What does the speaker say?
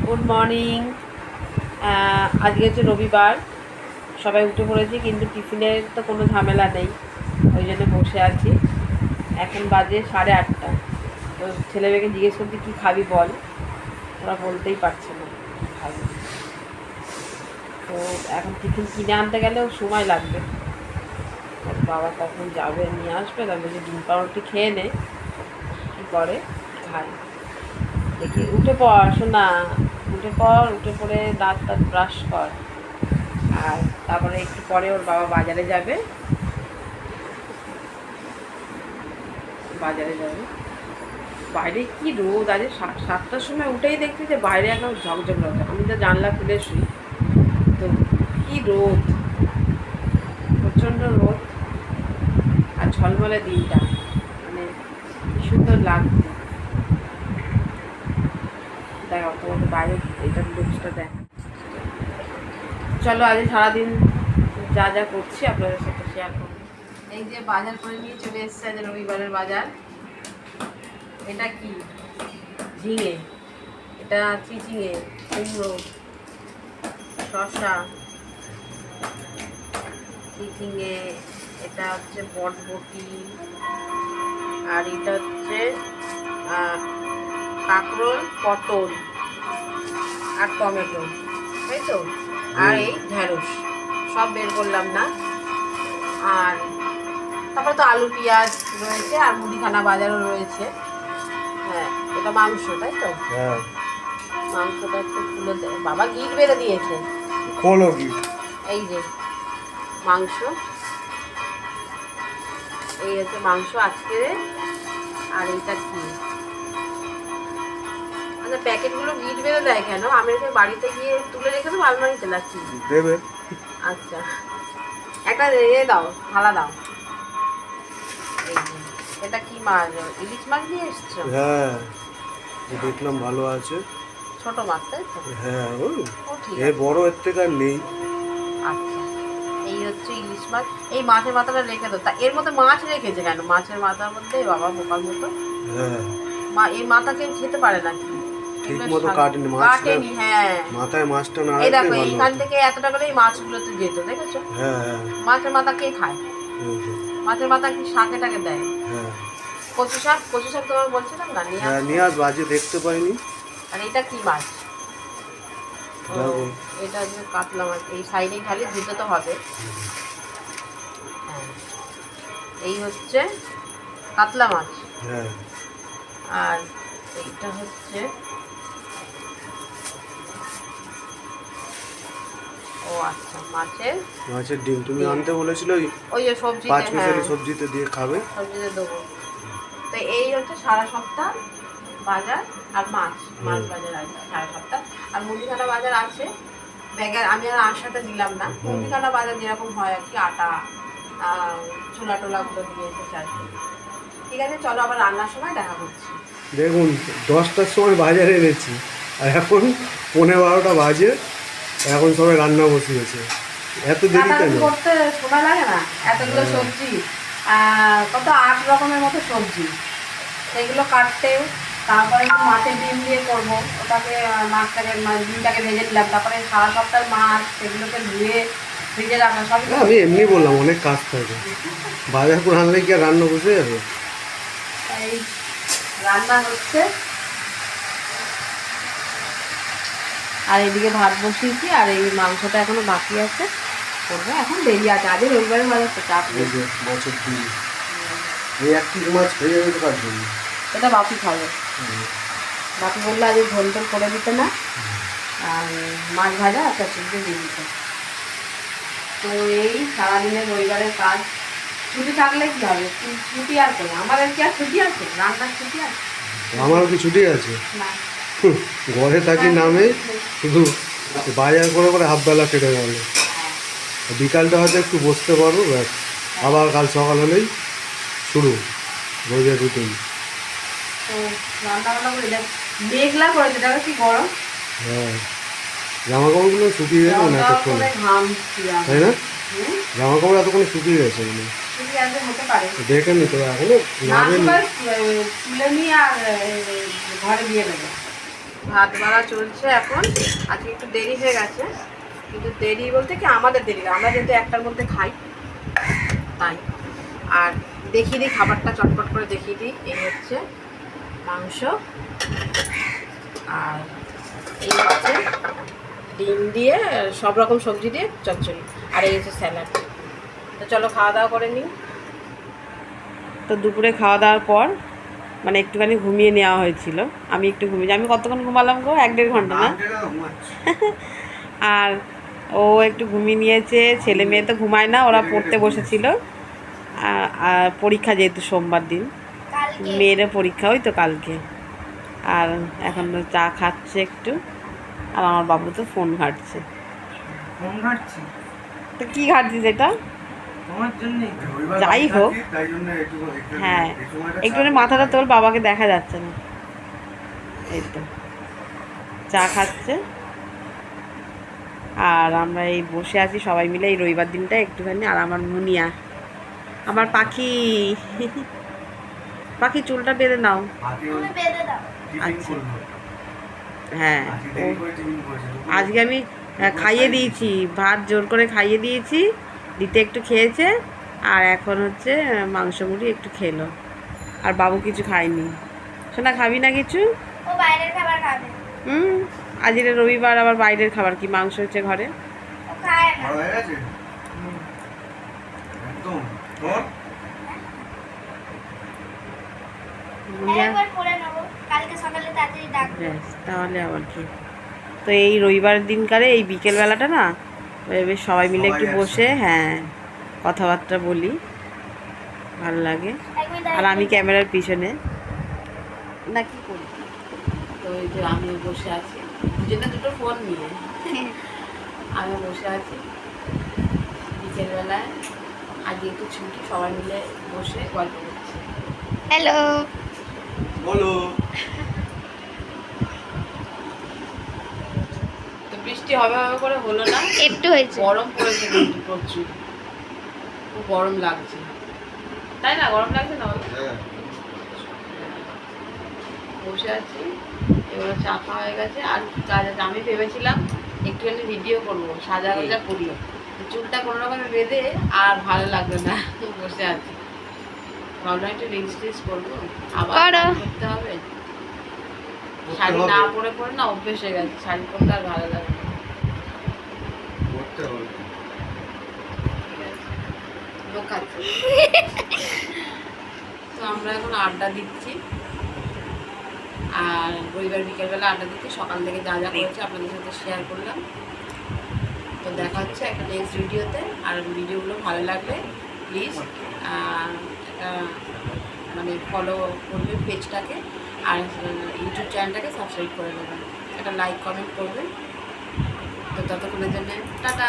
Good morning. আজকে হচ্ছে রবিবার, সবাই উঠে পড়েছি, কিন্তু টিফিনের তো কোনো ঝামেলা নেই, ওই জন্য বসে আছি। এখন বাজে 8:30। তো ছেলে মেয়েকে জিজ্ঞেস করছি কী খাবি বল, ওরা বলতেই পারছে না কী খাবি। তো এখন টিফিন কিনে আনতে গেলেও সময় লাগবে, ওর বাবা কখন যাবে নিয়ে আসবে, তার বলছে ডিম পাউরুটি খেয়ে নে, কী করে খায় দেখি। উঠে পড় শোনা, উঠে পড়ে দাঁত ব্রাশ কর, আর তারপরে একটু পরে ওর বাবা বাজারে যাবে। বাইরে কি রোদ, আজ 7টার সময় উঠেই দেখছি যে বাইরে একদম ঝকঝক লাগছে। আমি তো জানলা খুলে শুই, তো কি রোদ, প্রচণ্ড রোদ, আর ঝলমলে দিনটা, মানে কি সুন্দর লাগছে। দেখো তোমাদের বাইরে এটার লুকসটা দেখ। চলো আজ সারাদিন যা যা করছি আপনাদের সাথে শেয়ার করব। এই যে বাজার করে নিয়ে চলে এসছে আজ রবিবারের বাজার। এটা কি ঝিঙে, এটা চিচিঙে, কুমড়ো, শসা, চিচিঙে, এটা হচ্ছে বটবটি, আর এটা হচ্ছে কাঁকরোল, পটল আর টমেটো, তাই তো। আর এই ঢেঁড়স সব বের করলাম না। আর তারপরে তো আলু পেঁয়াজ রয়েছে, আর মুদিখানা বাজারও রয়েছে। হ্যাঁ, এটা মাংস, তাই তো। মাংসটা একটু খুলে বাবা গিট বেঁধে দিয়েছে, এই যে মাংস, এই হচ্ছে মাংস আজকে। আর এইটা কি, আচ্ছা প্যাকেটগুলো গিট বেঁধে দেয় কেন? আমি বাড়িতে গিয়ে তুলে রেখে দেবো আলমারিতে, লাগছি দেবে। আচ্ছা একটা দিয়ে দাও, থালা দাও। এই যে এটা কি মাছ, ইলিশ মাছ নিয়ে এসছো? হ্যাঁ, দেখলাম ভালো আছে। ছোট মাছ, তাই তো। হ্যাঁ, এ বড় এর থেকে আর নেই। আচ্ছা, এই হচ্ছে ইলিশ মাছ। এই মাছের মাথাটা রেখে দাও। তা এর মধ্যে মাছ রেখেছে কেন? মাছের মাথার মধ্যে বাবা বোকার মতো। হ্যাঁ, এই মাথা কেউ খেতে পারে নাকি? ঠিক মতো কাটেনি মাছ, কাটেনি। হ্যাঁ, মাথায় মাছটা না এই রাখলে দেখো ভালো এইখান হতো। থেকে এতটা করে এই মাছগুলোতে যেত, দেখেছো? হ্যাঁ হ্যাঁ, মাছের মাথা কে খায়? মাছের মাথা কি শাকেটাকে দেয়? হ্যাঁ, কচু শাক তোমার বলছিলাম না, নিয়ে হ্যাঁ নিয়ে আসবো, আজকে দেখতে পাইনি। আর এটা কি মাছ? দেখো, এটা হচ্ছে কাতলা মাছ। এই সাইডে খালি দিতে তো হবে। হ্যাঁ, এই হচ্ছে কাতলা মাছ। হ্যাঁ, আর এইটা হচ্ছে, ও আচ্ছা, মাছের ডিম তুমি আনতে বলেছিল, ওই যে সবজি, 5 পিসের সবজিতে দিয়ে খাবে। সবজিতে দেবো। তো এই হচ্ছে সারা সপ্তাহ বাজার, আর মাছ বাজার আছে সারা সপ্তাহ। আর মুদিখানা বাজার আছে ব্যাগের, আমি আর আশাতে দিলাম না। মুদিখানা বাজার যেরকম হয় আর কি, আটা, ছোলা টোলাগুলো দিয়ে এসেছে আর কি। ঠিক আছে, চলো আবার রান্নার সময় দেখা করছি। দেখুন 10টার সময় বাজারে এনেছি, আর এখন 11:30 বাজে, এখন সবাই রান্না বসিয়েছে। এত দেরি কেন? করতে সময় লাগে না? এতগুলো সবজি, কত 8 রকমের মতো সবজি, সেগুলো কাটতে, তারপরে একটু মাছের ডিম দিয়ে করবো, ওটাকে ডিমটাকে ভেজে নিলাম, তারপরে সারা সপ্তাহ মাছ সেগুলোকে ধুয়ে ফ্রিজে রাখা সব। আমি এমনি বললাম, অনেক কাজ থাকে, বাজার করে আনলে কি আর রান্না বসে যাবে? এই রান্না হচ্ছে, আর এদিকে ভাত বসিয়েছি, আর এই মাংসটা এখনো বাকি আছে, করবো এখন, দেরি আছে। আজ রবিবারের বাজার তো চাপ নেই। মাছের ডিম, এই এক পিস মাছ হয়ে যাবে তো কার জন্য? এটা বাপি খাবে। বাপি বললো আজ ঝোল টোল করে দিতে না, আর মাছ ভাজা একটা চুলকে দিয়ে দিতে। তো এই সারাদিনের রবিবারের কাজ। ছুটি থাকলে কি হবে, ছুটি আর করে আমাদের কি আর ছুটি আছে? রান্নার ছুটি আছে? আমারও কি ছুটি আছে? না, ঘরে থাকি নামে, শুধু বাজার করে করে হাফবেলা কেটে গেল। বিকালটা হয়তো একটু বসতে পারবো, ব্যাস। আবার কাল সকাল হলেই শুরু রোজের রুটিন। তো রান্না বান্না করে দেখ, মেঘলা করেছে, দেখো কি গরম। হ্যাঁ, জামা কাপড়গুলো শুকিয়ে গেছে না এতক্ষণে, তাই না? জামা কাপড় এতক্ষণে শুকিয়ে গেছে মানে, দেখে নি তো এখনো নামেনি। তুলে নিয়ে আর ঘরে দিয়ে দেবো। ভাত বাড়া চলছে এখন। আজকে একটু দেরি হয়ে গেছে, কিন্তু দেরি বলতে কি আমাদের দেরি না, আমরা যেহেতু একটার মধ্যে খাই তাই। আর দেখিয়ে দিই খাবারটা, চটপট করে দেখিয়ে দিই। এই হচ্ছে মাংস, আর এই হচ্ছে ডিম দিয়ে সব রকম সবজি দিয়ে চচ্চড়ি, আর এই হচ্ছে স্যালাড। তো চলো খাওয়া দাওয়া করে নিই। তো দুপুরে খাওয়া দাওয়ার পর মানে একটুখানি ঘুমিয়ে নেওয়া হয়েছিল। আমি একটু ঘুমিয়ে, আমি কতক্ষণ ঘুমালাম গো, 1-1.5 ঘন্টা না? আর ও একটু ঘুমিয়ে নিয়েছে। ছেলে মেয়ে তো ঘুমায় না, ওরা পড়তে বসেছিল। আর পরীক্ষা যেহেতু সোমবার দিন, মেয়েরও পরীক্ষা ওই তো কালকে। আর এখন চা খাচ্ছে একটু, আর আমার বাবু তো ফোন ঘাঁটছে। তো কী ঘাঁটছিস এটা? যাই হোক, হ্যাঁ একটুখানি মাথাটা তোর, বাবাকে দেখা যাচ্ছে না। এই তো চা খাচ্ছে, আর আমরা এই বসে আছি সবাই মিলে এই রবিবার দিনটা একটুখানি। আর আমার মুনিয়া, আমার পাখি, পাখি চুলটা বেঁধে নাও। আচ্ছা হ্যাঁ, আজকে আমি খাইয়ে দিয়েছি, ভাত জোর করে খাইয়ে দিয়েছি, দিতে একটু খেয়েছে। আর এখন হচ্ছে মাংস মুড়ি একটু খেলো, আর বাবু কিছু খায়নি। শোনা, খাবি না কিছু? ও বাইরের খাবার খাবে। আজকে রবিবার, আবার বাইরের খাবার কি? মাংস হচ্ছে ঘরে। ও খায় না। একবার করে নেব, কালকে সকালে তাড়াতাড়ি ডাকবো। তাহলে আবার কি। তো এই রবিবার দিনকারে এই বিকেলবেলাটা না, বেশ সবাই মিলে একটু বসে হ্যাঁ কথাবার্তা বলি, ভালো লাগে। আর আমি ক্যামেরার পিছনে না কি করি, তো এই যে আমি বসে আছি, দুজনে দুটো ফোন নিয়ে আমি বসে আছি বিকেলবেলায়। আজকে একটু ছুটি, সবাই মিলে বসে গল্প করছি। হ্যালো বলো। তো বৃষ্টি হবে হবে করে হলো না, একটু হয়েছে। গরম পড়েছে কিন্তু প্রচুর, খুব গরম লাগছে, তাই না? গরম লাগছে না বলো? বসে আছি, এবার চা খাওয়া হয়ে গেছে। আর কাজ আছে, আমি ভেবেছিলাম একটুখানি ভিডিও করবো, সাজা গোজা করি, চুলটা কোনো রকমে বেঁধে আর ভালো লাগবে না, বসে আছি। ভাবলাম একটু রিলস টিলস করবো, আবার করতে হবে। শাড়ি না পরে পরে না অভ্যেস হয়ে গেছে, শাড়ি পরতে আর ভালো লাগে না। লোক খাচ্ছে। তো আমরা এখন আড্ডা দিচ্ছি, আর রবিবার বিকেলবেলা আড্ডা দিচ্ছি। সকাল থেকে যা যা করেছে আপনাদের সাথে শেয়ার করলাম। তো দেখা হচ্ছে একটা নেক্সট ভিডিওতে। আর ভিডিওগুলো ভালো লাগলে প্লিজ একটা মানে ফলো করবেন পেজটাকে, আর ইউটিউব চ্যানেলটাকে সাবস্ক্রাইব করে নেবেন, একটা লাইক কমেন্ট করবেন। তো ততক্ষণের জন্য টাটা।